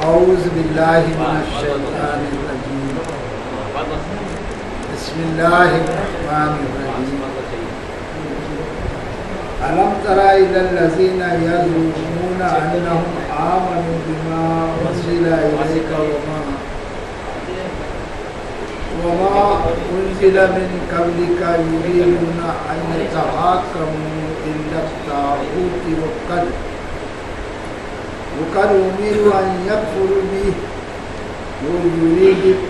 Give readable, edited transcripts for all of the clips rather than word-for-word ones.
اعوذ باللہ من الشیطان الرجیم بسم اللہ الرحمن الرحیم الم تر الی الذین یزعمون انہم آمنوا بما انزل الیک وما انزل من قبلک یریدون ان یتحاکموا الی الطاغوت وقد أمروا أن يكفروا به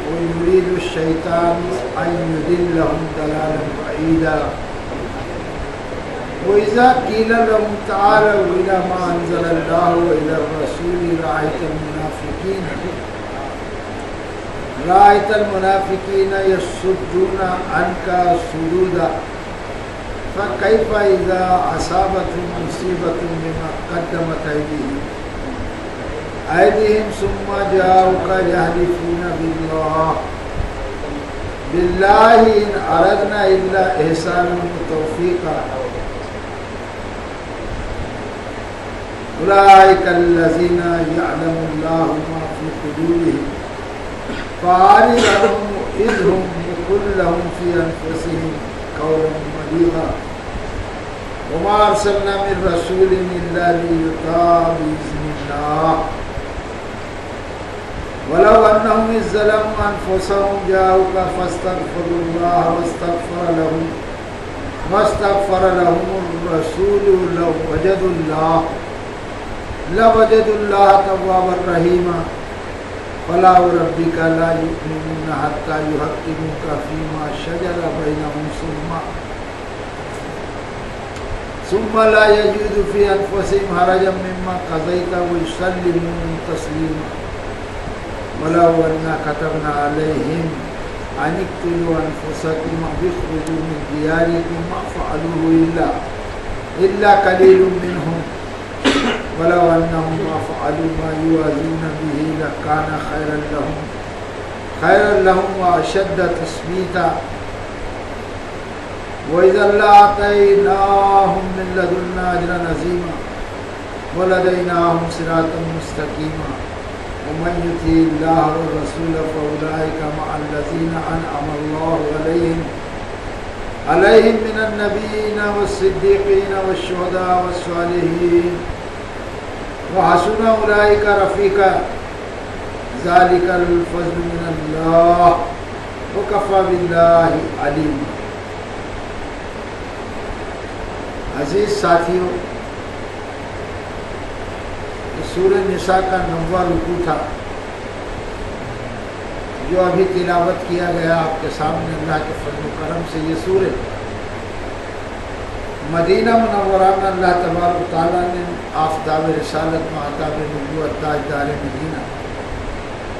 ويريد الشيطان أن يضلهم ضلالا بعيدا وإذا قيل لهم تعالوا إلى ما أنزل الله وإلى الرسول رأيت المنافقين يصدون عنك صدودا فكيف إذا أصابتهم مصيبة بما قدمت أيديهم ثم جاءوك يحلفون بالله إن أردنا إلا إحسانا وتوفيقا أولئك الذين يعلم الله ما في قلوبهم فأعرض عنهم إذ هم يقول لهم في أنفسهم قولا بليغا وما أرسلنا من رسول إلا ليطاع بإذن الله ولو أنهم إذ ظلموا أنفسهم جاءوك فاستغفروا الله واستغفر لهم الرسول لوجدوا الله توابا رحيما فلا وربك لا يؤمنون حتى يحكموك فيما شجر بينهم ثم لا يجدوا في أنفسهم حرجا مما قضيت ويسلموا تسليما ولو أننا كتبنا عليهم أن اقتلوا أنفسكم واخرجوا من دياركم ما فعلوه إلا قليل منهم ولو أنهم ما فعلوا ما يوعظون به لكان خيرا لهم وأشد تثبيتا وإذا لآتيناهم من لدنا أجرا عظيما ولهديناهم صراطا مستقيما ومن يطع الله والرسول فأولئك مع الذين أنعم الله عليهم من النبيين والصديقين والشهداء والصالحين وحسن أولئك رفيقا ذلك الفضل من الله وكفى بالله عليما. عزیز ساتھیوں، سورہ نساء کا 9واں رکوع تھا جو ابھی تلاوت کیا گیا آپ کے سامنے اللہ کے فضل و کرم سے. یہ سورہ مدینہ منورہ میں اللہ تبارک و تعالیٰ نے آفتاب رسالت مہتاب نبوت تاجدار مدینہ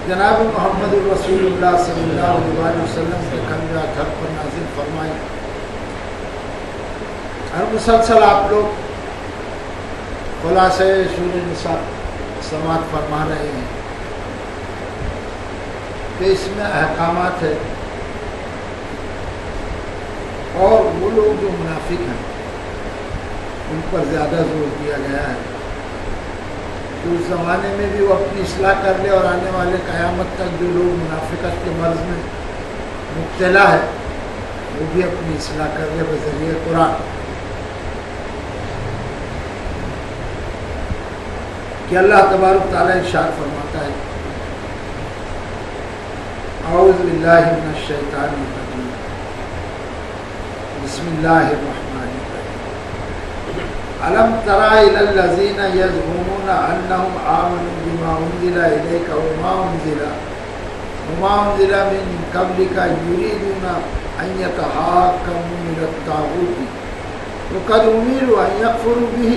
جناب محمد رسول اللہ صلی اللہ علیہ وسلم کے کنگرہ گھر پر نازل فرمائی. ہر مسلسل آپ لوگ خلاصہ سورہ نساء سماعت فرما رہے ہیں کہ اس میں احکامات ہے اور وہ لوگ جو منافق ہیں ان پر زیادہ زور دیا گیا ہے کہ اس زمانے میں بھی وہ اپنی اصلاح کر لے اور آنے والے قیامت تک جو لوگ منافقت کے مرض میں مبتلا ہے وہ بھی اپنی اصلاح کر لے بذریعہ قرآن. کہ اللہ تبارک تعالیٰ ارشاد فرماتا ہے اعوذ باللہ من الشیطان الرجیم بسم اللہ الرحمن الرحیم الم تر الی الذین یزعمون انہم آمنوا بما انزل الیک وما انزل من قبلک یریدون ان یتحاکموا الی الطاغوت وقد امروا ان یکفروا به.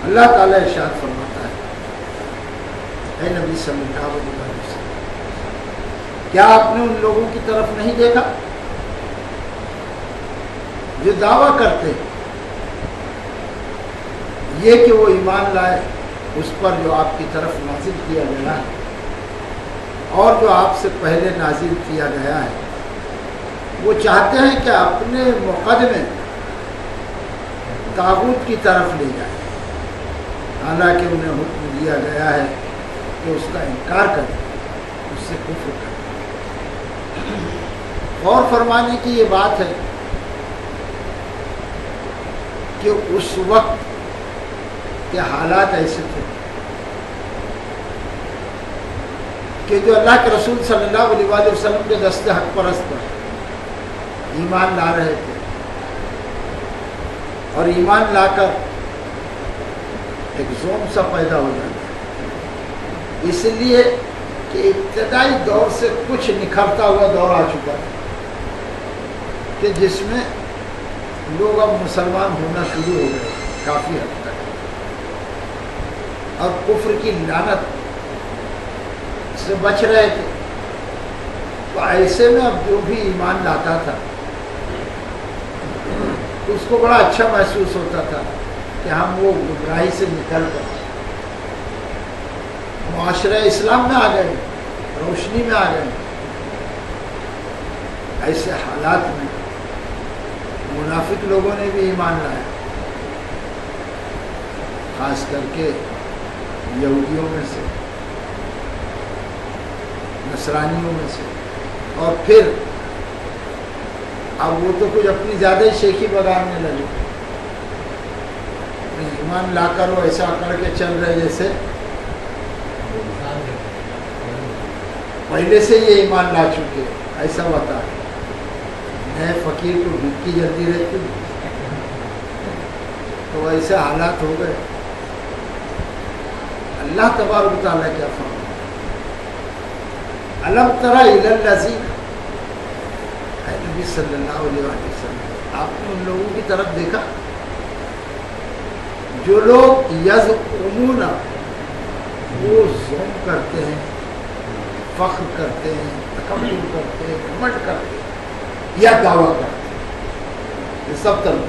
اللہ تعالیٰ ارشاد فرماتا ہے اے نبی صلی اللہ علیہ وسلم، کیا آپ نے ان لوگوں کی طرف نہیں دیکھا جو دعویٰ کرتے یہ کہ وہ ایمان لائے اس پر جو آپ کی طرف نازل کیا گیا ہے اور جو آپ سے پہلے نازل کیا گیا ہے. وہ چاہتے ہیں کہ اپنے مقدمے طاغوت کی طرف لے جائے، حالانکہ انہیں حکم دیا گیا ہے کہ اس کا انکار کریں، اس سے کفر کریں۔ غور فرمانے کی یہ بات ہے کہ اس وقت کے حالات ایسے تھے کہ جو اللہ کے رسول صلی اللہ علیہ وآلہ وسلم کے دست حق پرست پر ایمان لا رہے تھے، اور ایمان لا کر ایک زوم سا پیدا ہو جاتا ہے، اس لیے کہ ابتدائی دور سے کچھ نکھرتا ہوا دور آ چکا ہے کہ جس میں لوگ اب مسلمان ہونا شروع ہو گئے کافی حد تک، اور کفر کی لعنت سے بچ رہے تھے۔ تو ایسے میں اب جو بھی ایمان لاتا تھا اس کو بڑا اچھا محسوس ہوتا تھا کہ ہم وہ گمراہی سے نکل کر معاشرہ اسلام میں آ گئے، روشنی میں آ گئے۔ ایسے حالات میں منافق لوگوں نے بھی ایمان لایا، خاص کر کے یہودیوں میں سے، نصرانیوں میں سے، اور پھر اب وہ تو کچھ اپنی زیادہ ہی شیخی بگاڑنے لگے، ایمان لا کر وہ ایسا کر کے چل رہے جیسے پہلے سے یہ ایمان لا چکے، ایسا بتا نئے فقیر کو بھوک کی جلدی رہتی، تو ایسے حالات ہو گئے۔ اللہ تبارک و تعالیٰ کیا فرماتا ہے، الم تر الی الذین، اے نبی صلی اللہ علیہ وسلم آپ نے ان لوگوں کی طرف دیکھا جو لوگ یزعمون، وہ زعم کرتے ہیں، فخر کرتے ہیں، تکبر کرتے ہیں، گھمنڈ کرتے ہیں، یا دعویٰ کرتے ہیں، یہ سب طرح۔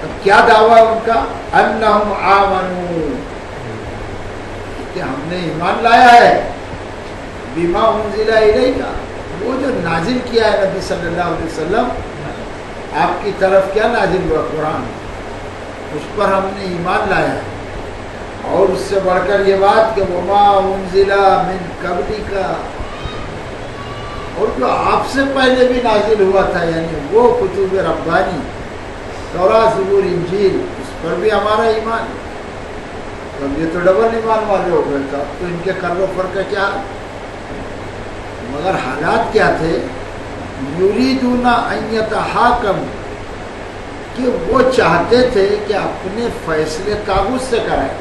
اب کیا دعویٰ ان کا؟ انہم آمنوا، کہ ہم نے ایمان لایا ہے، بما انزل الیک، وہ جو نازل کیا ہے نبی صلی اللہ علیہ وسلم آپ کی طرف، کیا نازل ہوا؟ قرآن، اس پر ہم نے ایمان لایا ہے۔ اور اس سے بڑھ کر یہ بات کہ وما انزل من قبلک، اور جو آپ سے پہلے بھی نازل ہوا تھا، یعنی وہ کتب ربانی، تورات، زبور، انجیل، اس پر بھی ہمارا ایمان۔ اب یہ تو ڈبل ایمان والے ہو گئے تھا، تو ان کے قرب و فرق کا کیا؟ مگر حالات کیا تھے؟ یریدون ان یتحاکموا، کہ وہ چاہتے تھے کہ اپنے فیصلے طاغوت سے کرائیں،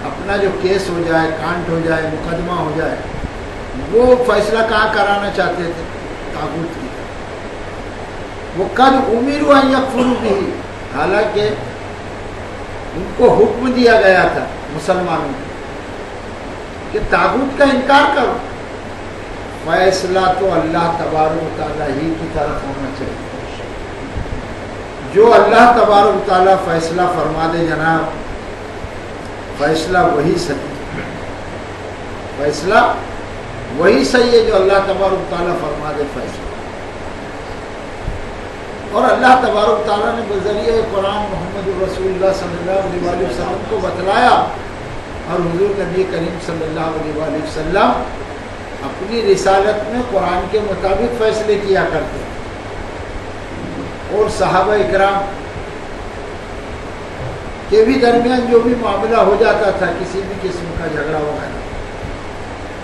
اپنا جو کیس ہو جائے، کانٹ ہو جائے، مقدمہ ہو جائے، وہ فیصلہ کہاں کرانا چاہتے تھے؟ طاغوت کی۔ وہ قد امروا ان یکفروا بہ، حالانکہ ان کو حکم دیا گیا تھا مسلمانوں کو کہ طاغوت کا انکار کرو، فیصلہ تو اللہ تبارک و تعالیٰ ہی کی طرف ہونا چاہیے۔ جو اللہ تبارک و تعالیٰ فیصلہ فرما دے جناب، فیصلہ وہی صحیح، فیصلہ وہی صحیح ہے جو اللہ تبارک و تعالیٰ فرما دے فیصلہ۔ اور اللہ تبارک و تعالیٰ نے بذریعہ قرآن محمد رسول اللہ صلی اللہ علیہ وسلم کو بتلایا، اور حضور نبی کریم صلی اللہ علیہ وسلم اپنی رسالت میں قرآن کے مطابق فیصلے کیا کرتے ہیں۔ اور صحابہ اکرام کے بھی درمیان جو بھی معاملہ ہو جاتا تھا، کسی بھی قسم کا جھگڑا وغیرہ،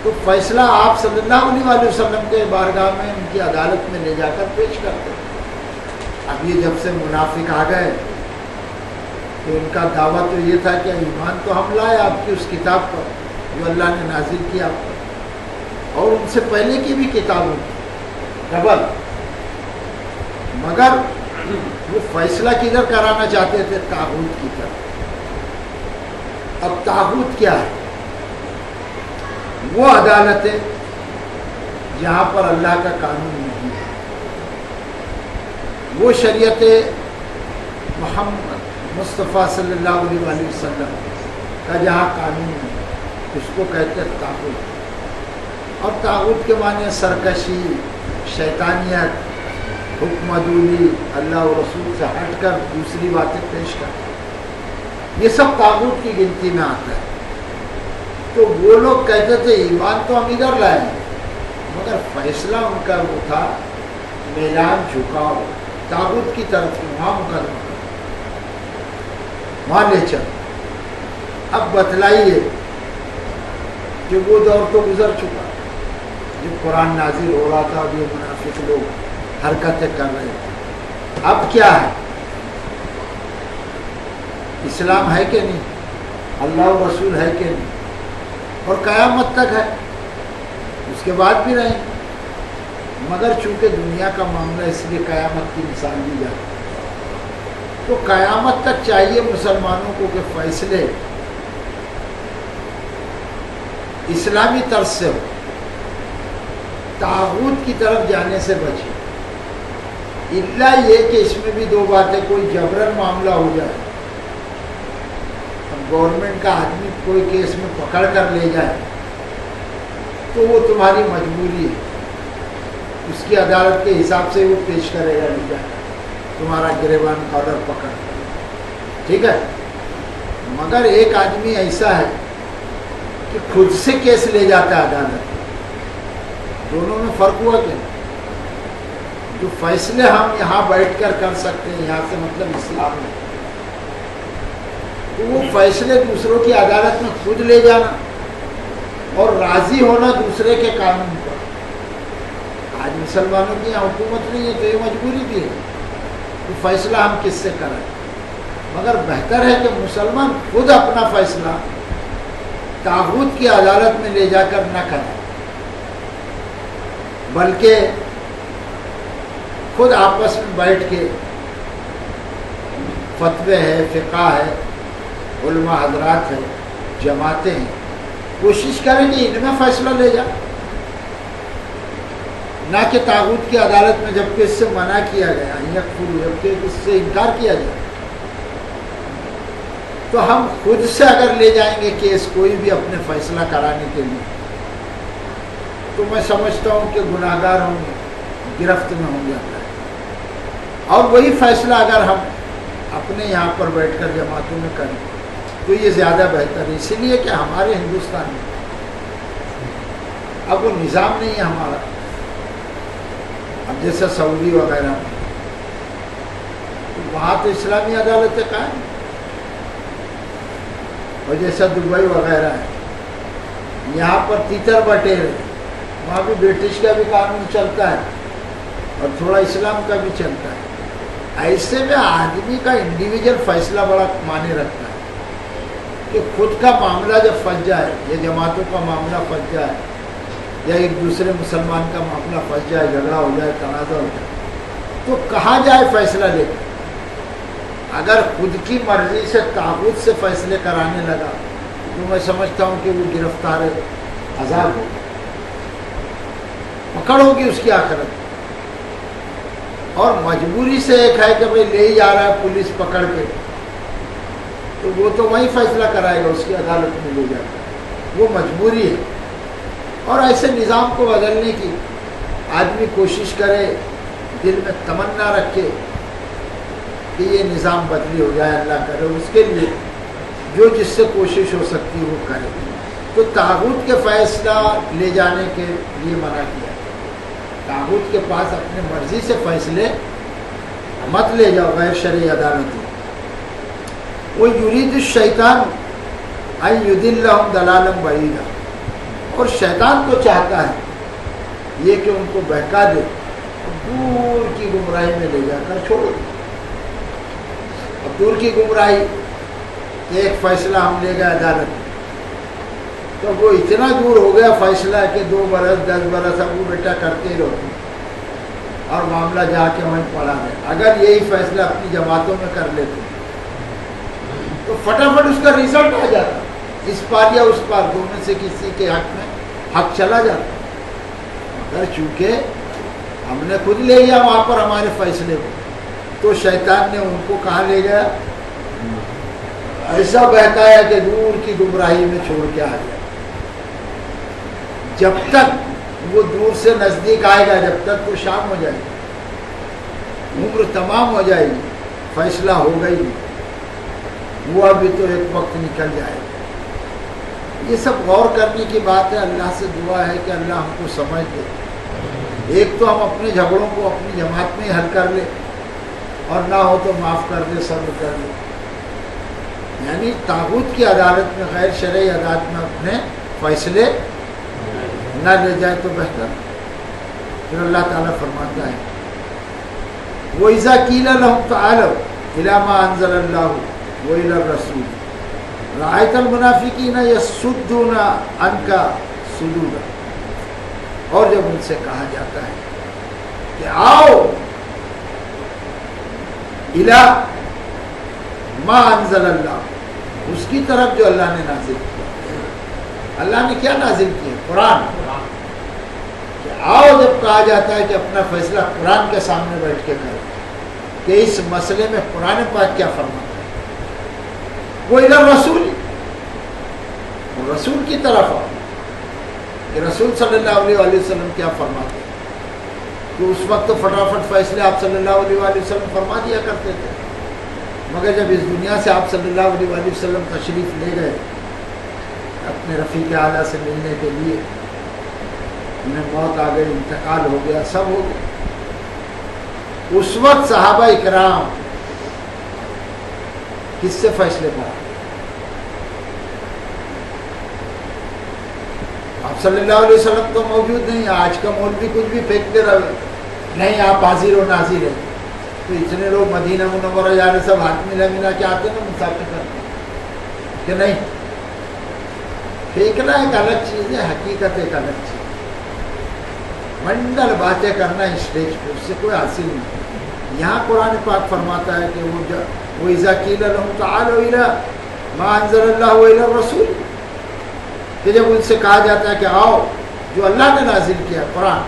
تو فیصلہ آپ صلی اللہ علیہ وسلم کے بارگاہ میں، ان کی عدالت میں لے جا کر پیش کرتے ہیں۔ اب یہ جب سے منافق آ گئے تو ان کا دعویٰ تو یہ تھا کہ ایمان تو ہم لائے آپ کی اس کتاب پر جو اللہ نے نازل کیا آپ پر، اور ان سے پہلے کی بھی کتابوں کی ڈبل، مگر وہ فیصلہ کدھر کرانا چاہتے تھے؟ طاغوت کی طرف۔ اب طاغوت کیا ہے؟ وہ عدالتیں جہاں پر اللہ کا قانون نہیں ہے، وہ شریعت محمد مصطفیٰ صلی اللہ علیہ وسلم کا جہاں قانون ہے، اس کو کہتے ہیں طاغوت۔ اور طاغوت کے معنی سرکشی، شیطانیت، حکم ادولی اللہ و رسول سے ہٹ کر دوسری باتیں پیش کرتے، یہ سب طاغوت کی گنتی میں آتا ہے۔ تو وہ لوگ کہتے تھے ایمان تو ہم ادھر لائے ہیں، مگر فیصلہ ان کا وہ تھا میلان جھکاؤ طاغوت کی طرف، وہاں مقدمہ وہاں لے چل۔ اب بتلائیے کہ وہ دور تو گزر چکا جب قرآن نازل ہو رہا تھا اور یہ منافق لوگ حرکتیں کر رہے تھے، اب کیا ہے؟ اسلام ہے کہ نہیں، اللہ و رسول ہے کہ نہیں، اور قیامت تک ہے، اس کے بعد بھی رہیں، مگر چونکہ دنیا کا معاملہ اس لیے قیامت کی مثال دی جاتی ہے، تو قیامت تک چاہیے مسلمانوں کو کہ فیصلے اسلامی طرز سے ہو، طاغوت کی طرف جانے سے بچے، الا یہ کہ اس میں بھی دو باتیں، کوئی جبرن معاملہ ہو جائے، اب گورنمنٹ کا آدمی کوئی کیس میں پکڑ کر لے جائے تو وہ تمہاری مجبوری ہے، اس کی عدالت کے حساب سے وہ پیش کرے گا، لے جائے تمہارا گریبان آرڈر پکڑ کر، ٹھیک ہے۔ مگر ایک آدمی ایسا ہے کہ خود سے کیس لے جاتا ہے عدالت، دونوں میں فرق ہوا کہ جو فیصلے ہم یہاں بیٹھ کر کر سکتے ہیں، یہاں سے مطلب اسلام میں، تو وہ فیصلے دوسروں کی عدالت میں خود لے جانا اور راضی ہونا دوسرے کے قانون پر۔ آج مسلمانوں کی یہاں حکومت نہیں ہے تو یہ مجبوری بھی ہے، تو فیصلہ ہم کس سے کریں، مگر بہتر ہے کہ مسلمان خود اپنا فیصلہ طاغوت کی عدالت میں لے جا کر نہ کریں، بلکہ خود آپس میں بیٹھ کے فتوے ہے، فقہ ہے، علماء حضرات ہیں، جماعتیں ہیں، کوشش کریں کہ ان میں فیصلہ لے جائیں، نہ کہ طاغوت کی عدالت میں جبکہ اس سے منع کیا گیا، جبکہ اس سے انکار کیا جائے۔ تو ہم خود سے اگر لے جائیں گے کیس کوئی بھی اپنے فیصلہ کرانے کے لیے، تو میں سمجھتا ہوں کہ گناہگار ہوں گے، گرفت میں ہوں جاتا ہے۔ اور وہی فیصلہ اگر ہم اپنے یہاں پر بیٹھ کر جماعتوں میں کریں تو یہ زیادہ بہتر ہے، اسی لیے کہ ہمارے ہندوستان میں اب وہ نظام نہیں ہے ہمارا، اب جیسا سعودی وغیرہ میں، تو وہاں تو اسلامی عدالتیں قائم ہیں، اور جیسا دبئی وغیرہ ہے، یہاں پر تیتر بٹیر ہے، وہاں بھی برٹش کا بھی قانون چلتا ہے اور تھوڑا اسلام کا بھی چلتا ہے۔ ایسے میں آدمی کا انڈیویجول فیصلہ بڑا معنی رکھتا ہے کہ خود کا معاملہ جب پھنس جائے، یا جماعتوں کا معاملہ پھنس جائے، یا ایک دوسرے مسلمان کا معاملہ پھنس جائے، جھگڑا ہو جائے، تنازع ہو جائے، تو کہاں جائے فیصلہ لے کر؟ اگر خود کی مرضی سے طاغوت سے فیصلے کرانے لگا تو میں سمجھتا ہوں کہ وہ گرفتار عذاب ہوگا، پکڑ ہوگی اس کی آخرت۔ اور مجبوری سے ایک ہے کہ بھئی لے ہی جا رہا ہے پولیس پکڑ کے، تو وہ تو وہی فیصلہ کرائے گا، اس کی عدالت میں لے جاتا ہے، وہ مجبوری ہے۔ اور ایسے نظام کو بدلنے کی آدمی کوشش کرے، دل میں تمنا رکھے کہ یہ نظام بدلی ہو جائے، اللہ کرے، اس کے لیے جو جس سے کوشش ہو سکتی وہ کرے۔ تو طاغوت کے فیصلہ لے جانے کے لیے منع کیا، طاغوت کے پاس اپنے مرضی سے فیصلے مت لے جاؤ غیر شرعی عدالت میں۔ وہ یرید الشیطان ان یضلہم ضلالا بعیدا، اور شیطان کو چاہتا ہے یہ کہ ان کو بہکا دے، دور کی گمراہی میں لے جا کر چھوڑ دے۔ اب دور کی گمراہی، ایک فیصلہ ہم لے گئے عدالت میں، تو وہ اتنا دور ہو گیا فیصلہ کہ 2 برس 10 برس اب وہ بیٹا کرتے ہی رہتے اور معاملہ جا کے وہیں پڑا ہے۔ اگر یہی فیصلہ اپنی جماعتوں میں کر لیتے تو فٹافٹ اس کا ریزلٹ آ جاتا، اس پار یا اس پار، دو میں سے کسی کے حق میں حق چلا جاتا۔ مگر چونکہ ہم نے خود لے لیا وہاں پر ہمارے فیصلے کو، تو شیطان نے ان کو کہاں لے گیا؟ ایسا بہکایا کہ دور کی گمراہی میں چھوڑ کے آ گیا۔ جب تک وہ دور سے نزدیک آئے گا، جب تک وہ شام ہو جائے گا، عمر تمام ہو جائے گی، فیصلہ ہو گئی، ہوا بھی تو ایک وقت نکل جائے گا۔ یہ سب غور کرنے کی بات ہے۔ اللہ سے دعا ہے کہ اللہ ہم کو سمجھ دے۔ ایک تو ہم اپنے جھگڑوں کو اپنی جماعت میں ہی حل کر لیں، اور نہ ہو تو معاف کر دے، صبر کر لے، یعنی طاغوت کی عدالت میں، غیر شرعی عدالت میں اپنے فیصلے نہ لے جائے تو بہتر۔ پھر اللہ تعالیٰ فرماتا ہے وَإِذَا قِيلَ لَهُمْ تَعَالَوْا إِلَىٰ مَا أَنزَلَ اللَّهُ وَإِلَى الرَّسُولِ رَأَيْتَ الْمُنَافِقِينَ يَصُدُّونَ عَنْكَ صُدُودًا۔ اور جب ان سے کہا جاتا ہے کہ آؤ إِلَىٰ مَا أَنزَلَ اللَّهُ، اس کی طرف جو اللہ نے نازل کیا۔ اللہ نے کیا نازل کیا؟ قرآن۔ کہ آؤ جب کہا جاتا ہے کہ اپنا فیصلہ قرآن کے سامنے بیٹھ کے کرو کہ اس مسئلے میں قرآن پاک کیا فرماتا ہے، وہ الی الرسول، رسول کی طرف آؤ کہ رسول صلی اللہ علیہ وآلہ وسلم کیا فرماتے ہیں۔ تو اس وقت تو فٹافٹ فیصلے آپ صلی اللہ علیہ وآلہ وسلم فرما دیا کرتے تھے، مگر جب اس دنیا سے آپ صلی اللہ علیہ وآلہ وسلم تشریف لے گئے اپنے رفیق اعلیٰ سے ملنے کے لیے، انہیں موت آ گئی، انتقال ہو گیا، سب ہو گیا، اس وقت صحابہ اکرام کس سے فیصلے پڑا؟ آپ صلی اللہ علیہ وسلم تو موجود نہیں۔ آج کا مولوی کچھ بھی پھینکتے رہے، نہیں آپ حاضر و ناظر ہیں، تو اتنے لوگ مدینہ منورہ جانے سب ہاتھ ملا کے آتے نا مسافر کرتے کہ نہیں، پھینکنا ایک الگ چیز ہے، حقیقت ایک الگ چیز۔ منڈل باتیں کرنا اسٹیج پہ، اس سے کوئی حاصل نہیں۔ یہاں قرآن پاک فرماتا ہے کہ وَإِذَا قِيلَ لَهُمْ تَعَالَوْا إِلَىٰ مَا أَنزَلَ اللَّهُ وَإِلَى الرَّسُولِ، کہ جب ان سے کہا جاتا ہے کہ آؤ جو اللہ نے نازل کیا قرآن،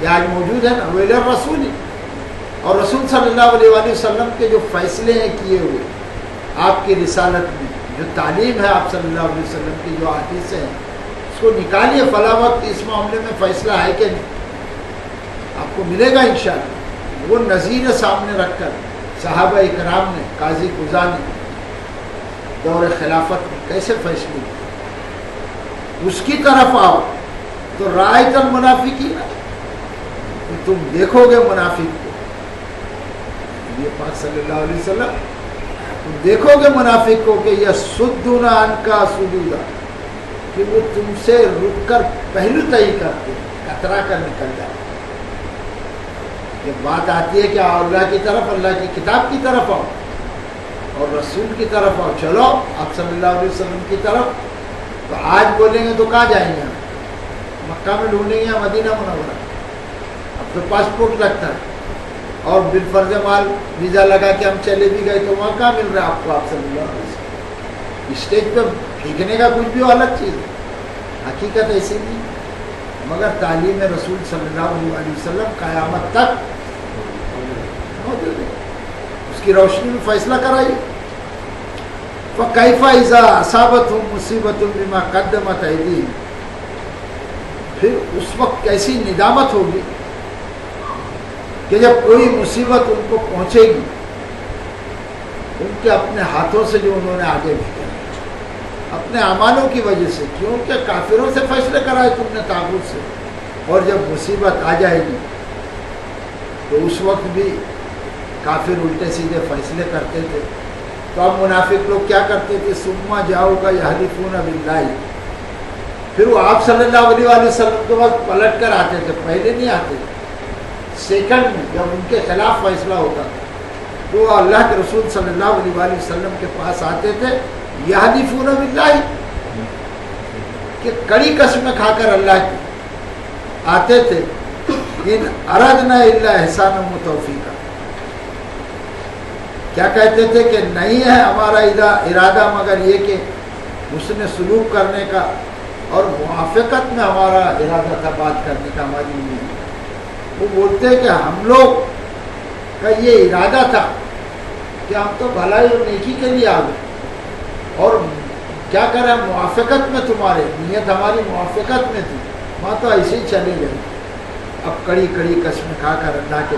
یہ آج موجود ہے نا، وَإِلَى الرَّسُولِ، اور رسول صلی اللہ علیہ وآلہ وسلم کے جو فیصلے ہیں کیے ہوئے آپ کی رسالت میں، جو تعلیم ہے آپ صلی اللہ علیہ وسلم کی، جو حدیث ہیں، اس کو نکالیے۔ فلاں وقت اس معاملے میں فیصلہ ہے کہ نہیں، آپ کو ملے گا انشاءاللہ۔ وہ نظیر سامنے رکھ کر صحابہ اکرام نے، قاضی قضا نے دور خلافت میں کیسے فیصلے کیے، اس کی طرف آؤ تو رأیت المنافقین، تم دیکھو گے منافق کو، یہ پاک صلی اللہ علیہ وسلم، تم دیکھو گے منافق کو کہ یصدون عنک صدودا، کہ وہ تم سے رک کر پہلو طئی کرتے، کترا کر نکل جاتے۔ جب بات آتی ہے کہ اللہ کی طرف، اللہ کی کتاب کی طرف آؤ اور رسول کی طرف آؤ، چلو آپ صلی اللہ علیہ وسلم کی طرف، تو آج بولیں گے تو کہاں جائیں گے؟ مکہ میں ڈھونڈیں گے یا مدینہ منورہ؟ اب تو پاسپورٹ لگتا ہے، اور بالفرض مال ویزا لگا کے ہم چلے بھی گئے تو وہاں کہاں مل رہا ہے آپ کو؟ آپ صلی اللہ علیہ وسلم اسٹیج پہ پھینکنے کا کچھ بھی الگ چیز ہے، حقیقت ایسی نہیں، مگر تعلیم رسول صلی اللہ علیہ وسلم قیامت تک موجود ہے، اس کی روشنی میں فیصلہ کرائیے۔ فَكَيْفَ إِذَا أَصَابَتْهُمْ مُصِيبَةٌ بِمَا قَدَّمَتْ أَيْدِيهِمْ، پھر اس وقت کیسی ندامت ہوگی کہ جب کوئی مصیبت ان کو پہنچے گی ان کے اپنے ہاتھوں سے جو انہوں نے آگے بھیجا، اپنے اعمالوں کی وجہ سے، کیونکہ کافروں سے فیصلے کرائے تم نے طاغوت سے، اور جب مصیبت آ جائے گی تو اس وقت بھی کافر الٹے سیدھے فیصلے کرتے تھے۔ تو اب منافق لوگ کیا کرتے تھے؟ ثم جاؤگا یحلفون باللہ، پھر وہ آپ صلی اللہ علیہ وآلہ وسلم کے بعد پلٹ کر آتے تھے، پہلے نہیں آتے تھے، سیکنڈ میں جب ان کے خلاف فیصلہ ہوتا تھا تو اللہ کے رسول صلی اللہ علیہ وآلہ وسلم کے پاس آتے تھے، یحلفون باللہ، کہ کڑی قسمیں کھا کر اللہ کی آتے تھے، ان اردنا الا احسانا و توفیقا، کیا کہتے تھے کہ نہیں ہے ہمارا ارادہ مگر یہ کہ حسن سلوک کرنے کا اور موافقت میں ہمارا ارادہ تھا بات کرنے کا، ہماری نیت۔ وہ بولتے ہیں کہ ہم لوگ کا یہ ارادہ تھا کہ ہم تو بھلائی اور نیکی کے لیے آ گئے، اور کیا کریں موافقت میں، تمہارے نیت ہماری موافقت میں تھی، وہاں تو ایسے ہی چلے گئے۔ اب کڑی کڑی قسمیں کھا کر اللہ کے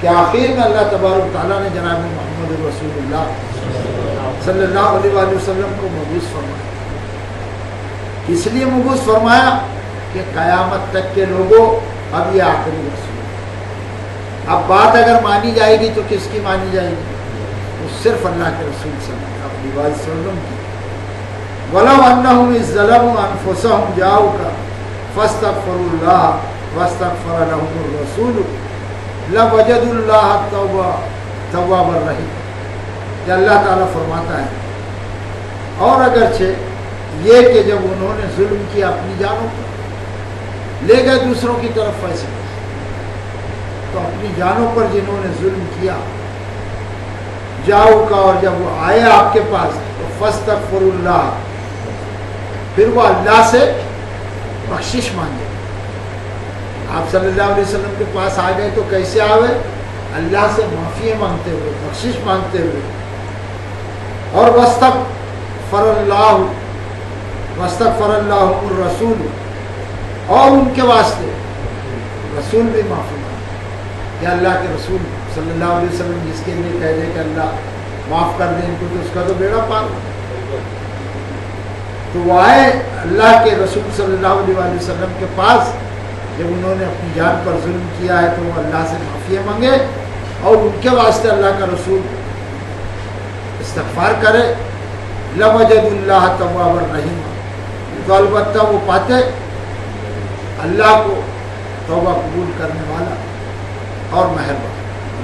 کہ آخر میں اللہ تبارک تعالیٰ نے جناب محمد رسول اللہ صلی اللہ علیہ وآلہ وسلم کو مبعوث فرمایا. اس لیے مبعوث فرمایا کہ قیامت تک کے لوگوں اب یہ آخری رسول ہے. اب بات اگر مانی جائے گی تو کس کی مانی جائے گی؟ وہ صرف اللہ کے رسول صلی اللہ علیہ وسلم کی. وَلَوْ أَنَّهُمْ إِذْ ظَلَمُوا أَنفُسَهُمْ جَاءُوكَ فَاسْتَغْفَرُوا اللَّهَ وَاسْتَغْفَرَ لَهُمُ الرَّسُولُ لَوَجَدُوا اللَّهَ تَوَّابًا رَحِيمًا. کہ اللہ تعالیٰ فرماتا ہے اور اگرچہ یہ کہ جب انہوں نے ظلم کیا اپنی جانوں پر لے گئے دوسروں کی طرف فیصلے تو اپنی جانوں پر جنہوں نے ظلم کیا جاؤ کا اور جب وہ آئے آپ کے پاس تو فاستغفر اللہ پھر وہ اللہ سے بخشش مانگے. آپ صلی اللہ علیہ وسلم کے پاس آ گئے تو کیسے آئے؟ اللہ سے معافی مانگتے ہوئے بخشش مانگتے ہوئے. اور واستغفر اللہ الرسول اور ان کے واسطے رسول بھی معافی مانگے کہ اللہ کے رسول صلی اللہ علیہ وسلم جس کے لیے کہہ دے کہ اللہ معاف کر دیں ان کو تو اس کا تو بیڑا پار. تو وہ آئے اللہ کے رسول صلی اللہ علیہ وسلم کے پاس جب انہوں نے اپنی جان پر ظلم کیا ہے تو وہ اللہ سے معافی مانگے اور ان کے واسطے اللہ کا رسول استغفار کرے. لَوَجَدُوا اللَّهَ تَوَّابًا رَحِيمًا تو البتہ وہ پاتے اللہ کو توبہ قبول کرنے والا اور مہربان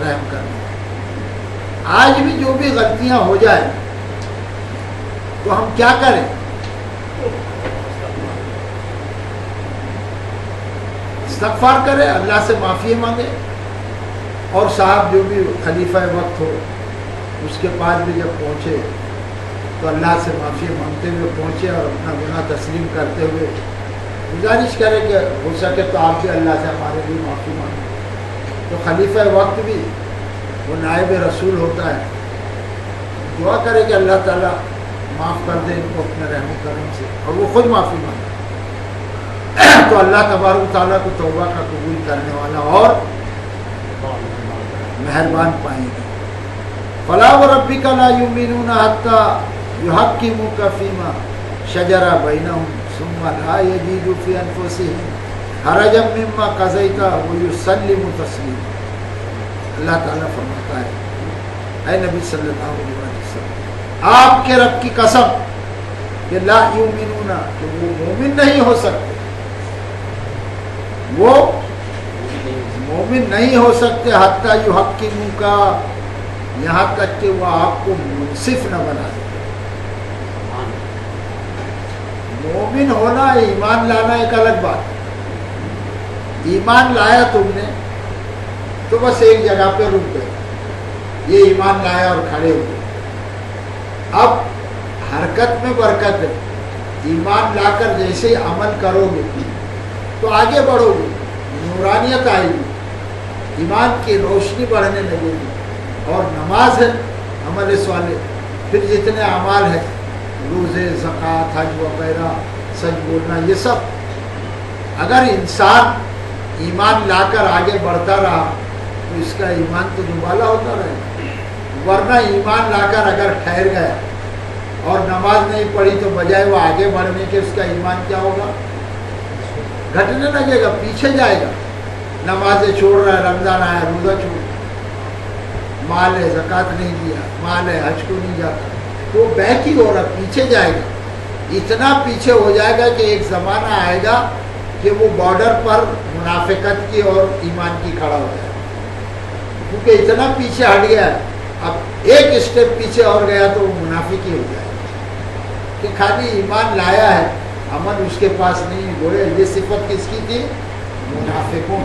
رحم کرنے والا. آج بھی جو بھی غلطیاں ہو جائیں تو ہم کیا کریں؟ استغفار کرے اللہ سے معافی مانگے. اور صاحب جو بھی خلیفہ وقت ہو اس کے پاس بھی جب پہنچے تو اللہ سے معافی مانگتے ہوئے پہنچے اور اپنا گناہ تسلیم کرتے ہوئے گزارش کرے کہ ہو سکے تو آپ بھی اللہ سے ہمارے لیے معافی مانگیں. تو خلیفہ وقت بھی وہ نائب رسول ہوتا ہے دعا کرے کہ اللہ تعالیٰ معاف کر دے ان کو اپنے رحم و کرم سے اور وہ خود معافی مانگے تو اللہ تبارک تعالیٰ کو توبہ کا قبول کرنے والا اور مہربان پائیں گے. فَلَا وَرَبِّكَ لَا يُؤْمِنُونَ حَتَّى يُحَكِّمُوكَ فِيمَا شَجَرَ بَيْنَهُمْ ثُمَّ لَا يَجِدُوا فِي أَنفُسِهِمْ حَرَجًا مِّمَّا قَضَيْتَ وَيُسَلِّمُوا تَسْلِيمًا. اللہ تعالیٰ فرماتا ہے اے نبی صلی اللہ علیہ وسلم آپ کے رب کی قسم کہ لا یؤمنون کہ وہ مومن نہیں ہو سکتے وہ مومن نہیں ہو سکتے حتیٰ یحکموک یہاں تک کہ وہ آپ کو منصف نہ بنا دے. مومن ہونا ایمان لانا ایک الگ بات ہے. ایمان لایا تم نے تو بس ایک جگہ پہ رک گئے یہ ایمان لایا اور کھڑے ہوئے. اب حرکت میں برکت ہے. ایمان لا کر جیسے عمل کرو گے تو آگے بڑھو گے نورانیت آئے گی ایمان کی روشنی بڑھنے لگے گی. اور نماز ہے عمل صالح پھر جتنے اعمال ہیں روزے زکوٰۃ حج وغیرہ سچ بولنا یہ سب اگر انسان ایمان لا کر آگے بڑھتا رہا تو اس کا ایمان تو دوبالا ہوتا رہے. ورنہ ایمان لا کر اگر ٹھہر گیا اور نماز نہیں پڑھی تو بجائے وہ آگے بڑھنے کے اس کا ایمان کیا ہوگا؟ گھٹنے لگے گا پیچھے جائے گا. نمازیں چھوڑ رہا ہے رمضان آیا روزہ چھوڑ مال ہے زکوٰۃ نہیں دیا مال ہے حج کو نہیں جاتا تو بیک ہی ہو رہا پیچھے جائے گا. اتنا پیچھے ہو جائے گا کہ ایک زمانہ آئے گا کہ وہ بارڈر پر منافقت کی اور ایمان کی کھڑا ہو جائے گا کیونکہ اتنا پیچھے ہٹ گیا ہے. اب ایک اسٹیپ پیچھے اور گیا تو وہ منافق ہی ہو جائے گا کہ خالی ایمان لایا ہے عمل اس کے پاس نہیں. گویا یہ صفت کس کی تھی؟ منافقوں.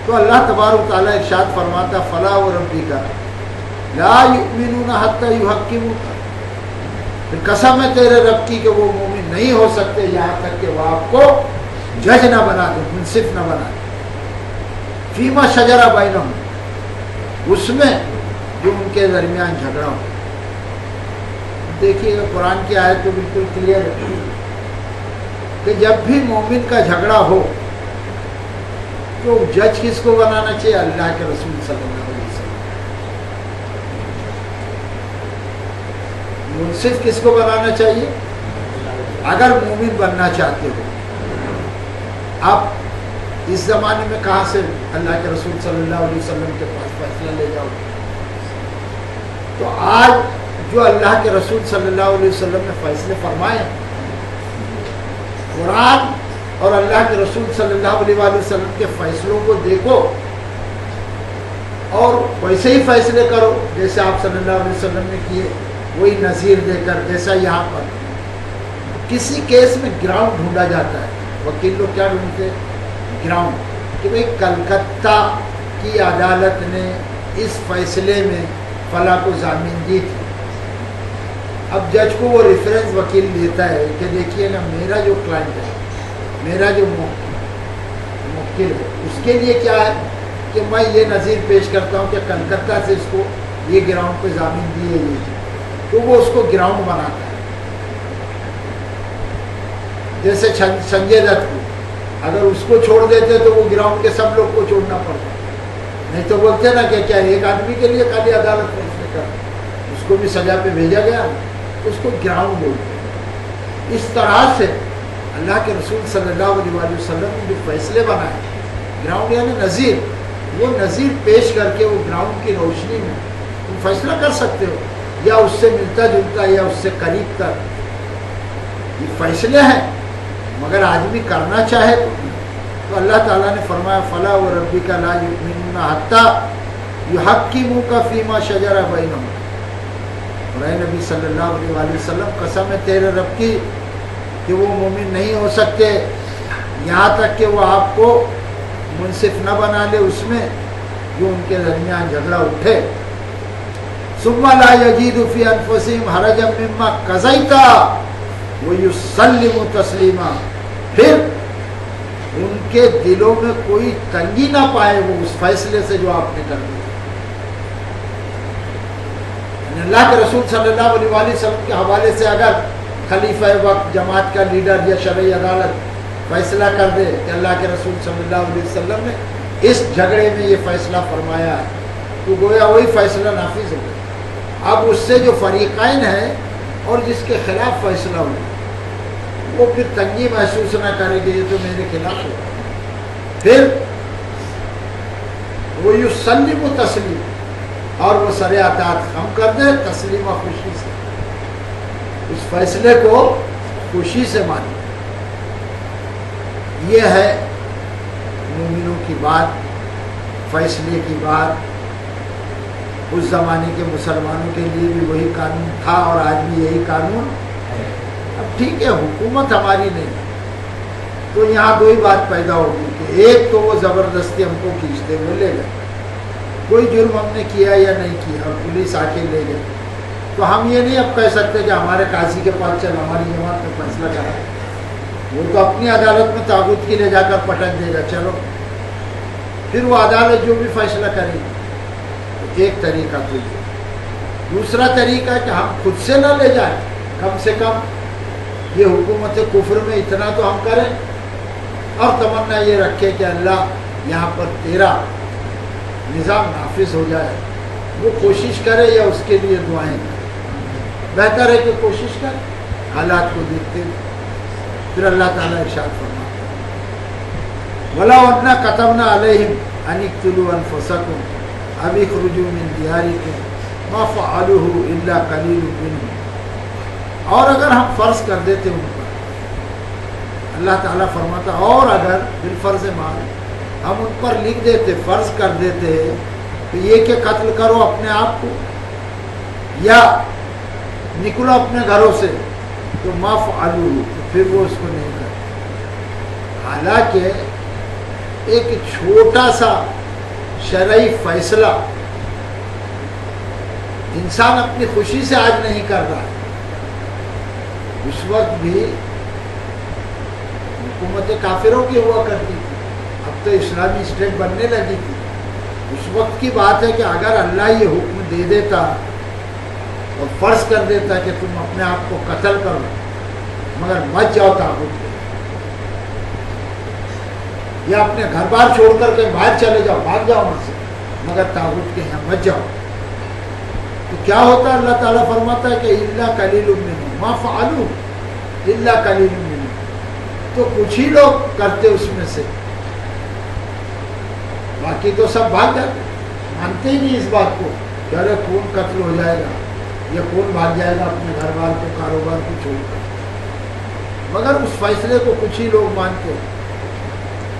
تو اللہ تبارک تعالیٰ ارشاد فرماتا فلا وربک لا یؤمنون حتی یحکموک پھر قسم ہے تیرے رب کی کہ وہ مومن نہیں ہو سکتے یہاں تک کہ وہ آپ کو جج نہ بنا دے منصف نہ بنا دے. فیما شجر بینہم اس میں جو ان کے درمیان جھگڑا ہو. دیکھیے قرآن کی آیت تو بالکل کلیئر ہے. کہ جب بھی مومن کا جھگڑا ہو تو جج کس کو بنانا چاہیے؟ اللہ کے رسول صلی اللہ علیہ وسلم۔ منصف کس کو بنانا چاہیے؟ اگر مومن بننا چاہتے ہو۔ اب اس زمانے میں کہاں سے اللہ کے رسول صلی اللہ علیہ وسلم کے پاس فیصلہ لے جاؤ؟ تو آج جو اللہ کے رسول صلی اللہ علیہ وسلم نے فیصلے فرمائے، قرآن اور اللہ کے رسول صلی اللہ علیہ وسلم کے فیصلوں کو دیکھو اور ویسے ہی فیصلے کرو جیسے آپ صلی اللہ علیہ وسلم نے کیے، وہی نظیر دے کر۔ جیسا یہاں پر کسی کیس میں گراؤنڈ ڈھونڈا جاتا ہے، وکیل لوگ کیا ڈھونڈتے؟ گراؤنڈ، کہ بھئی کلکتہ کی عدالت نے اس فیصلے میں فلاں کو ضامین دی تھی۔ اب جج کو وہ ریفرنس وکیل دیتا ہے کہ دیکھیے نا، میرا جو کلائنٹ ہے، میرا جو موکل ہے، اس کے لیے کیا ہے کہ میں یہ نظیر پیش کرتا ہوں کہ کلکتہ سے اس کو یہ گراؤنڈ پہ ضامین دی ہے، یہ تو وہ اس کو گراؤنڈ بناتا ہے۔ جیسے سنجے دت کو اگر اس کو چھوڑ دیتے تو وہ گراؤنڈ کے سب لوگ کو چھوڑنا پڑتا، نہیں تو بولتے نا کہ کیا ایک آدمی کے لیے خالی عدالت فیصلے کر، اس کو بھی سزا پہ بھیجا گیا، اس کو گراؤنڈ بولتے ہیں۔ اس طرح سے اللہ کے رسول صلی اللہ علیہ وسلم نے جو فیصلے بنائے، گراؤنڈ یعنی نظیر، وہ نظیر پیش کر کے وہ گراؤنڈ کی روشنی میں تم فیصلہ کر سکتے ہو، یا اس سے ملتا جلتا یا اس سے قریب تک یہ فیصلے ہیں، مگر آدمی کرنا چاہے تو اللہ تعالیٰ نے فرمایا فلا وربک لا یؤمنون حتی یحکموک فیما شجر بینہم۔ اور اے نبی صلی اللہ علیہ وسلم، قسم ہے تیرے رب کی کہ وہ مومن نہیں ہو سکتے یہاں تک کہ وہ آپ کو منصف نہ بنا لے اس میں جو ان کے درمیان جھگڑا اٹھے۔ ثم لا یجدوا فی انفسہم حرجا مما قضیت ویسلموا تسلیما، پھر ان کے دلوں میں کوئی تنگی نہ پائے وہ اس فیصلے سے جو آپ نے کر دیا۔ اللہ کے رسول صلی اللہ علیہ وسلم کے حوالے سے اگر خلیفہ وقت، جماعت کا لیڈر یا شرعی عدالت فیصلہ کر دے کہ اللہ کے رسول صلی اللہ علیہ وسلم نے اس جھگڑے میں یہ فیصلہ فرمایا ہے، تو گویا وہی فیصلہ نافذ ہو گیا۔ اب اس سے جو فریقین ہیں اور جس کے خلاف فیصلہ ہو، وہ پھر تنگی محسوس نہ کرے کہ یہ تو میرے خلاف ہو، پھر وہ یسلم و تسلیم، اور وہ سر اطاعت خم کر دے، تسلیم و خوشی سے اس فیصلے کو خوشی سے مانے۔ یہ ہے مومنوں کی بات، فیصلے کی بات۔ اس زمانے کے مسلمانوں کے لیے بھی وہی قانون تھا اور آج بھی یہی قانون۔ اب ٹھیک ہے، حکومت ہماری نہیں، تو یہاں دو ہی بات پیدا ہوگی کہ ایک تو وہ زبردستی ہم کو کھینچتے ہوئے لے گئے، کوئی جرم ہم نے کیا یا نہیں کیا اور پولیس آ کے لے گئے، تو ہم یہ نہیں اب کہہ سکتے کہ ہمارے قاضی کے پاس چل ہماری جماعت میں فیصلہ کرا، وہ تو اپنی عدالت میں تاغوت کی لے جا کر پٹک دے گا، چلو پھر وہ عدالت جو بھی فیصلہ کرے گی۔ ایک طریقہ تو یہ، دوسرا طریقہ کہ ہم خود سے نہ لے جائیں، کم سے کم یہ حکومت کفر میں اتنا تو ہم کریں اور تمنا یہ رکھے کہ اللہ یہاں پر تیرا نظام نافذ ہو جائے، وہ کوشش کرے یا اس کے لیے دعائیں کرے۔ بہتر ہے کہ کوشش کرے، حالات کو دیکھتے ہوئے۔ پھر اللہ تعالیٰ ارشاد فرماتا ہے وَلَوْ أَنَّا كَتَبْنَا عَلَيْهِمْ أَنِ اقْتُلُوا أَنفُسَكُمْ أَوِ اخْرُجُوا مِنْ دِيَارِكُمْ مَا فَعَلُوهُ إِلَّا قَلِيلٌ مِّنْهُمْ، اور اگر ہم فرض کر دیتے ان پر، اللہ تعالیٰ فرماتا اور اگر بالفرض مال ہم ان پر لکھ دیتے، فرض کر دیتے کہ یہ کہ قتل کرو اپنے آپ کو یا نکلو اپنے گھروں سے، تو ما فعلوه، تو پھر وہ اس کو نہیں کرتے۔ حالانکہ ایک چھوٹا سا شرعی فیصلہ انسان اپنی خوشی سے آج نہیں کر رہا، اس وقت بھی حکومت کافروں کی ہوا کرتی تھی، اب تو اسلامی اسٹیٹ بننے لگی تھی۔ اس وقت کی بات ہے کہ اگر اللہ یہ حکم دے دیتا اور فرض کر دیتا کہ تم اپنے آپ کو قتل کرو مگر مت جاؤ تاغوت کے، یا اپنے گھر بار چھوڑ کر کے باہر چلے جاؤ، بھاگ جاؤ وہاں سے، مگر طاغوت کے یہاں مت جاؤ۔ تو کیا ہوتا ہے؟ اللہ تعالیٰ فرماتا ہے کہ الا قلیل منہم ما فعلوا الا قلیل منہم، تو کچھ ہی لوگ کرتے اس میں سے، باقی تو سب بھاگ جاتے، مانتے ہی نہیں اس بات کو کہ ارے کون قتل ہو جائے گا یا کون بھاگ جائے گا اپنے گھر بار کو، کاروبار کو چھوڑ کر، مگر اس فیصلے کو کچھ ہی لوگ مانتے ہیں۔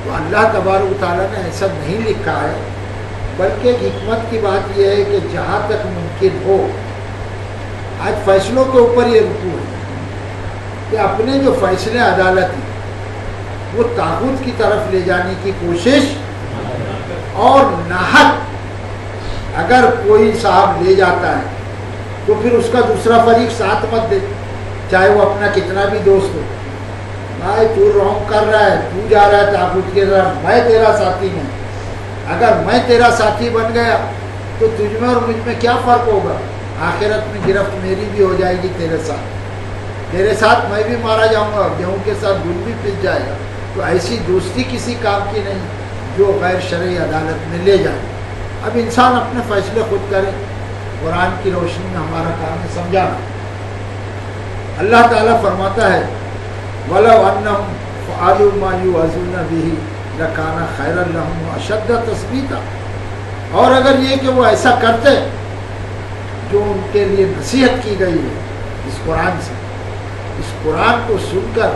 تو اللہ تبارک و تعالیٰ نے ایسا نہیں لکھا ہے، بلکہ ایک حکمت کی بات یہ ہے کہ جہاں تک ممکن ہو، آج فیصلوں کے اوپر یہ رکوع ہے کہ اپنے جو فیصلے عدالتی وہ طاغوت کی طرف لے جانے کی کوشش، اور ناحق اگر کوئی صاحب لے جاتا ہے تو پھر اس کا دوسرا فریق ساتھ مت دے، چاہے وہ اپنا کتنا بھی دوست ہو۔ بھائی تو رونگ کر رہا ہے، تو جا رہا ہے طاغوت کی طرف، میں تیرا ساتھی نہیں، اگر میں تیرا ساتھی بن گیا تو تجھ میں اور مجھ میں کیا فرق ہوگا؟ آخرت میں گرفت میری بھی ہو جائے گی تیرے ساتھ میں بھی مارا جاؤں گا، گیہوں کے ساتھ گل بھی پس جائے گا۔ تو ایسی دوستی کسی کام کی نہیں جو غیر شرعی عدالت میں لے جائے۔ اب انسان اپنے فیصلے خود کرے، قرآن کی روشنی میں ہمارا کام ہے سمجھانا۔ اللہ تعالیٰ فرماتا ہے وَلَوْ أَنَّهُمْ فَعَلُوا مَا يُوعَظُونَ بِهِ لَكَانَ خَيْرًا لَهُمْ وَأَشَدَّ تَثْبِيتًا، اور اگر یہ کہ وہ ایسا کرتے جو ان کے لیے نصیحت کی گئی ہے اس قرآن سے، اس قرآن کو سن کر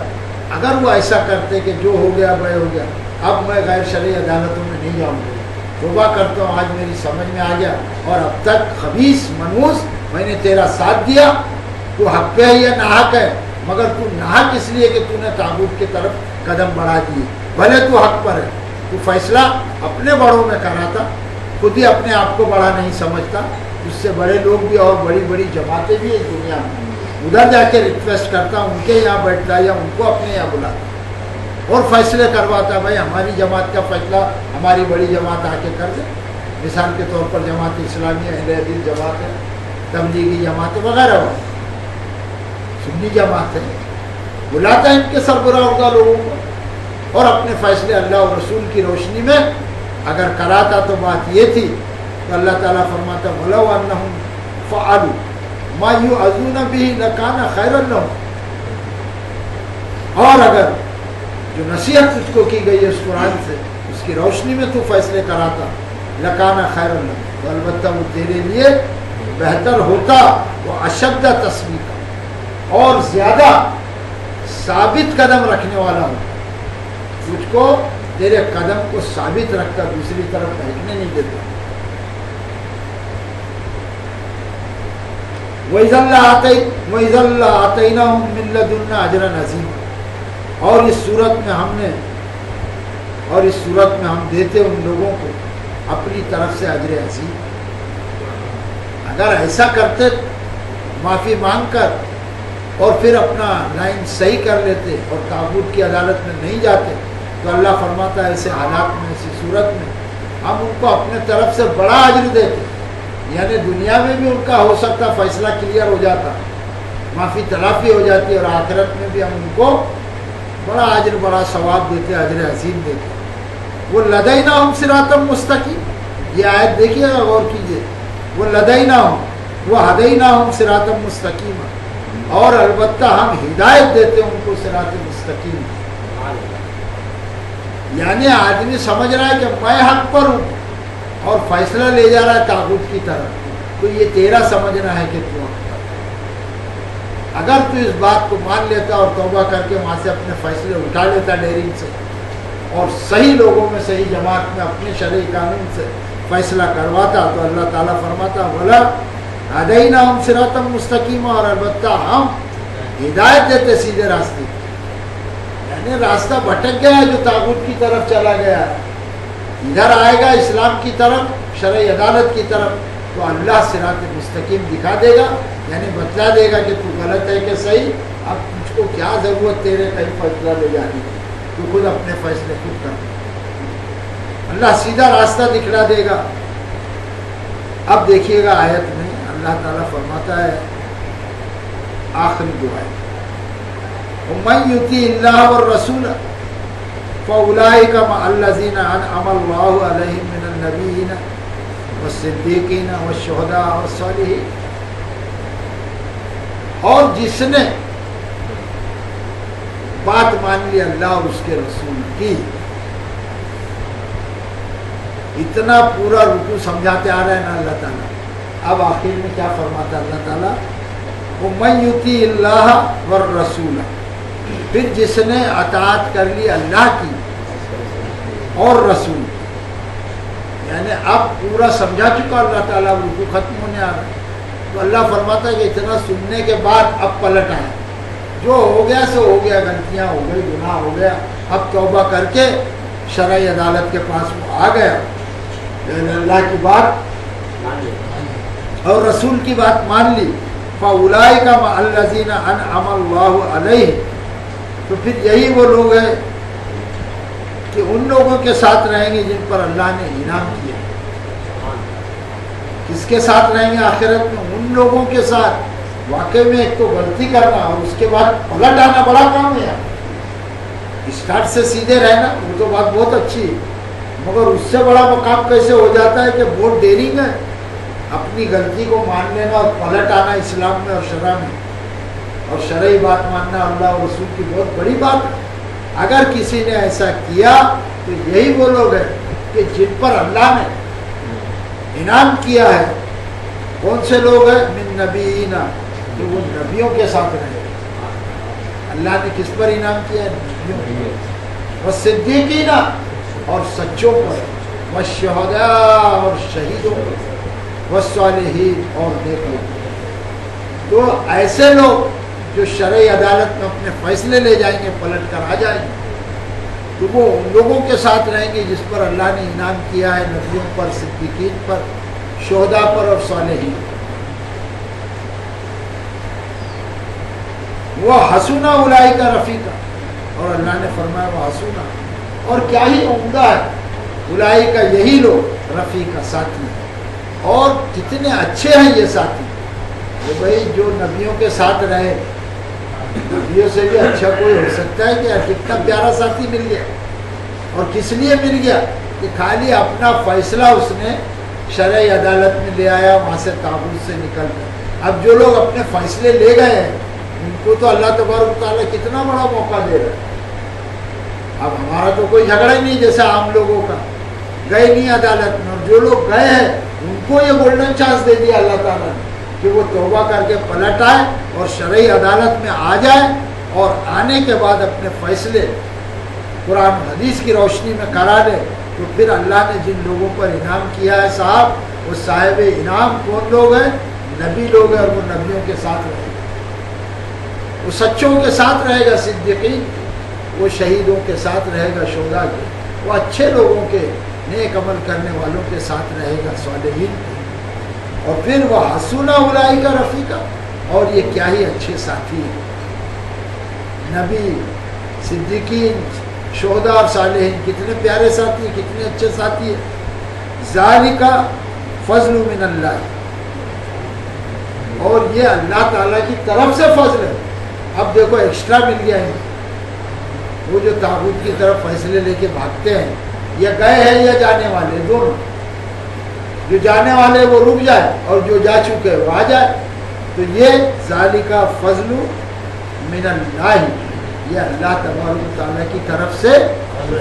اگر وہ ایسا کرتے کہ جو ہو گیا وہ ہو گیا، اب میں غیر شرعی عدالتوں میں نہیں جاؤں گا، توبہ کرتا ہوں، آج میری سمجھ میں آ گیا، اور اب تک خبیث منحوس میں نے تیرا ساتھ دیا، تو حق پہ ہے یا ناحق ہے، مگر تو ناحق اس لیے کہ تو نے طاغوت کی طرف قدم بڑھا دیے، بھلے تو حق پر ہے، تو فیصلہ اپنے بڑوں میں کراتا، خود ہی اپنے آپ کو بڑا نہیں سمجھتا، اس سے بڑے لوگ بھی اور بڑی بڑی جماعتیں بھی اس دنیا میں، ادھر جا کے ریکویسٹ کرتا ان کے یہاں بیٹھتا یا ان کو اپنے یہاں بلاتا اور فیصلے کرواتا، بھائی ہماری جماعت کا فیصلہ ہماری بڑی جماعت آ کے کر دے، مثال کے طور پر جماعت اسلامی، اہل حدیث جماعت ہے، تبلیغی جماعت وغیرہ ہو، سنی جماعت ہے، بلاتا ہے ان کے سربراہ عہدہ لوگوں کو، اور اپنے فیصلے اللہ اور رسول کی روشنی میں اگر کراتا تو بات یہ تھی تو اللہ تعالیٰ فرماتا وَلَوْ أَنَّهُمْ فَعَلُوا مَا يُوعَظُونَ بِهِ لَكَانَ خَيْرًا لَهُمْ، اور اگر جو نصیحت تجھ کو کی گئی ہے اس قرآن سے، اس کی روشنی میں تو فیصلے کراتا، لَكَانَ خَيْرًا لَهُمْ، تو البتہ وہ تیرے لیے بہتر ہوتا، وہ اشد تثبیتا، اور زیادہ ثابت قدم رکھنے والا ہو، تجھ کو تیرے قدم کو ثابت رکھتا، دوسری طرف بھٹکنے نہیں دیتا۔ وَإِذًا لَّآتَيْنَاهُم مِّن لَّدُنَّا أَجْرًا عَظِيمًا، اور اس صورت میں ہم دیتے ان لوگوں کو اپنی طرف سے اجر عظیم۔ اگر ایسا کرتے معافی مانگ کر اور پھر اپنا لائن صحیح کر لیتے اور طاغوت کی عدالت میں نہیں جاتے، تو اللہ فرماتا ہے ایسے حالات میں، ایسی صورت میں ہم ان کو اپنے طرف سے بڑا اجر دیتے، یعنی دنیا میں بھی ان کا ہو سکتا فیصلہ کلیئر ہو جاتا، معافی تلافی ہو جاتی، اور آخرت میں بھی ہم ان کو بڑا اجر، بڑا ثواب دیتے، اجر عظیم دیتے۔ وہ لدیناہم صراطا مستقیم، یہ آیت دیکھیے گا، غور کیجیے، وہ لدیناہم، وہ ہدیناہم صراطا مستقیما، اور البتہ ہم ہدایت دیتے ان کو صراط مستقیم، یعنی آدمی سمجھ رہا ہے کہ میں حق پر ہوں اور فیصلہ لے جا رہا ہے طاغوت کی طرف، تو یہ تیرا سمجھنا ہے کہ تو حق پر ہے۔ اگر تو اس بات کو مان لیتا اور توبہ کر کے وہاں سے اپنے فیصلے اٹھا لیتا ڈیرنگ سے، اور صحیح لوگوں میں، صحیح جماعت میں اپنے شرعی قانون سے فیصلہ کرواتا، تو اللہ تعالیٰ فرماتا وَلَا ہَدَيْنَاهُمْ صِرَاطًا مُسْتَقِيمًا، اور البتہ ہم ہدایت دیتے سیدھے راستے، یعنی راستہ بھٹک گیا ہے جو طاغوت کی طرف چلا گیا ہے، ادھر آئے گا اسلام کی طرف، شرعی عدالت کی طرف، تو اللہ صراط مستقیم دکھا دے گا، یعنی بتلا دے گا کہ تو غلط ہے کہ صحیح، اب تجھ کو کیا ضرورت تیرے کہیں فیصلہ لے جانے کی، تو خود اپنے فیصلے خود کر، اللہ سیدھا راستہ دکھلا دے گا۔ اب دیکھیے گا آیت میں اللہ تعالیٰ فرماتا ہے آخری دعا، وَمَن يُطِعِ اللَّهَ وَالرَّسُولَ، فَأُولَٰئِكَ مَعَ الَّذِينَ أَنْعَمَ اللَّهُ عَلَيْهِم مِّنَ النَّبِيِّينَ وَالصِّدِّيقِينَ وَالشُّهَدَاءِ وَالصَّالِحِينَ. اور جس نے بات مان لی اللہ اور اس کے رسول کی. اتنا پورا رکوع سمجھاتے آ رہے ہیں نا اللہ تعالیٰ. اب آخر میں کیا فرماتا اللہ تعالیٰ؟ وَمَن يُطِعِ اللَّهَ وَالرَّسُولَ. پھر جس نے اطاعت کر لی اللہ کی اور رسول. یعنی اب پورا سمجھا چکا اللہ تعالیٰ, رکوع ختم ہونے آ رہا ہے. تو اللہ فرماتا ہے کہ اتنا سننے کے بعد اب پلٹ آیا. جو ہو گیا سو ہو گیا, غلطیاں ہو گئی, گناہ ہو گیا. اب توبہ کر کے شرعی عدالت کے پاس وہ آ گیا. اللہ کی بات اور رسول کی بات مان لی. فَأُولَٰئِكَ مَعَ الَّذِينَ أَنْعَمَ اللَّهُ عَلَيْهِمْ. تو پھر یہی وہ لوگ ہیں کہ ان لوگوں کے ساتھ رہیں گے جن پر اللہ نے انعام کیا. کس کے ساتھ رہیں گے آخرت میں؟ ان لوگوں کے ساتھ. واقعی میں ایک تو غلطی کرنا اور اس کے بعد پلٹ آنا بڑا کام ہے. اسٹارٹ سے سیدھے رہنا وہ تو بات بہت اچھی ہے, مگر اس سے بڑا مقام کیسے ہو جاتا ہے کہ بہت ڈیرنگ ہے. اپنی غلطی کو مان لینا اور پلٹ آنا اسلام میں اور شرع میں, اور شرعی بات ماننا اللہ اور رسول کی بہت بڑی بات ہے. اگر کسی نے ایسا کیا تو یہی وہ لوگ ہیں کہ جن پر اللہ نے انعام کیا ہے. کون سے لوگ ہیں؟ من نبیین, کہ وہ نبیوں کے ساتھ رہے. اللہ نے کس پر انعام کیا ہے؟ نبیوں پر. والصدیقین, اور سچوں پر. والشہداء, اور شہیدوں پر. والصالحین, اور نیک لوگ. تو ایسے لوگ جو شرعی عدالت میں اپنے فیصلے لے جائیں گے, پلٹ کر آ جائیں گے, تو وہ ان لوگوں کے ساتھ رہیں گے جس پر اللہ نے انعام کیا ہے, نبیوں پر, صدیقین پر, شہداء پر اور صالحین. وہ حسنہ اولئک رفیقا, اور اللہ نے فرمایا وہ حسنہ, اور کیا ہی عمدہ ہے, اولئک یہی لوگ, رفیقا ساتھی. اور کتنے اچھے ہیں یہ ساتھی. کہ بھائی جو نبیوں کے ساتھ رہے, نبیوں سے بھی اچھا کوئی ہو سکتا ہے کہ کتنا پیارا ساتھی مل گیا. اور کس لیے مل گیا؟ کہ خالی اپنا فیصلہ اس نے شرعی عدالت میں لے آیا, وہاں سے تابوت سے نکل گیا. اب جو لوگ اپنے فیصلے لے گئے ہیں ان کو تو اللہ تبارک و تعالیٰ کتنا بڑا موقع دے رہا ہے. اب ہمارا تو کوئی جھگڑا ہی نہیں جیسا عام لوگوں کا, گئے نہیں عدالت میں, اور جو لوگ گئے ہیں ان کو یہ گولڈن چانس دے دیا اللہ تعالیٰ نے کہ وہ توبہ کر کے پلٹ آئے اور شرعی عدالت میں آ جائے, اور آنے کے بعد اپنے فیصلے قرآن و حدیث کی روشنی میں کرا لے. تو پھر اللہ نے جن لوگوں پر انعام کیا ہے صاحب, وہ صاحب انعام کون لوگ ہیں؟ نبی لوگ ہیں, اور وہ نبیوں کے ساتھ رہے گا, وہ سچوں کے ساتھ رہے گا, صدیقین, وہ شہیدوں کے ساتھ رہے گا, شہداء کے, وہ اچھے لوگوں کے, نیک عمل کرنے والوں کے ساتھ رہے گا, صالحین. اور پھر وہ حسنہ اولئک رفیقا, اور یہ کیا ہی اچھے ساتھی ہیں. نبی, صدیقین, شہداء اور صالحین کتنے پیارے ساتھی ہیں, کتنے اچھے ساتھی ہیں. ذالک فضل من اللہ, اور یہ اللہ تعالیٰ کی طرف سے فضل ہے. اب دیکھو ایکسٹرا مل گیا ہے. وہ جو تابوت کی طرف فیصلے لے کے بھاگتے ہیں, یا گئے ہیں یا جانے والے, دونوں. جو جانے والے وہ رک جائے, اور جو جا چکے وہ آ جائے. تو یہ ذالک فضل من اللہ, یہ اللہ تبارک و تعالیٰ کی طرف سے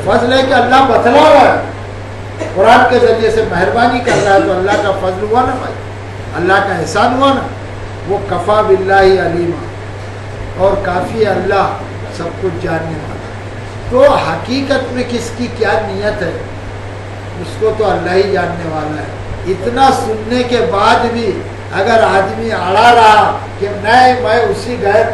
فضل ہے کہ اللہ بتلا رہا ہے, قرآن کے ذریعے سے مہربانی کر رہا ہے. تو اللہ کا فضل ہوا نا بھائی, اللہ کا احسان ہوا نا. وہ کفا باللہ علیما, اور کافی اللہ سب کچھ جاننے والا. تو حقیقت میں کس کی کیا نیت ہے اس کو تو اللہ ہی جاننے والا ہے. اتنا سننے کے بعد بھی اگر آدمی اڑا رہا کہ نہیں میں اسی غیر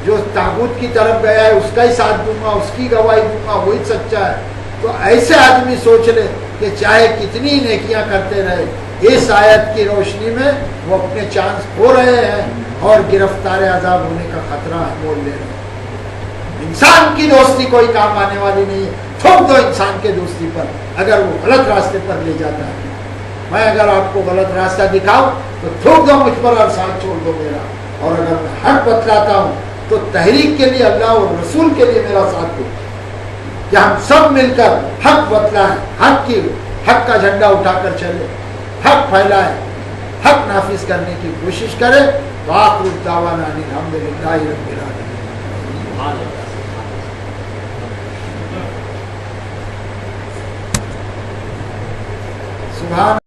جو تابوت کی طرف گیا ہے اس کا ہی ساتھ دوں گا, اس کی گواہی دوں گا, وہی سچا ہے, تو ایسے آدمی سوچ لے کہ چاہے کتنی نیکیاں کرتے رہے, اس آیت کی روشنی میں وہ اپنے چانس کھو رہے ہیں اور گرفتار عذاب ہونے کا خطرہ مول لے رہے ہیں. انسان کی دوستی کوئی کام آنے والی نہیں ہے. تھوک دو انسان کے دوستی پر اگر وہ غلط راستے پر لے جاتا ہے. میں اگر آپ کو غلط راستہ دکھاؤں تو تھوک دو مجھ پر اور ساتھ چھوڑ دو میرا, اور اگر میں حق بتلاتا ہوں تو تحریک کے لیے اللہ اور رسول کے لیے میرا ساتھ دو. کہ ہم سب مل کر حق بتلائیں، حق کا جھنڈا اٹھا کر چلے، حق پھیلائیں، حق نافذ کرنے کی کوشش کرے. تو آخر الدعوانا ان الحمدللہ رب العالمین. سبحان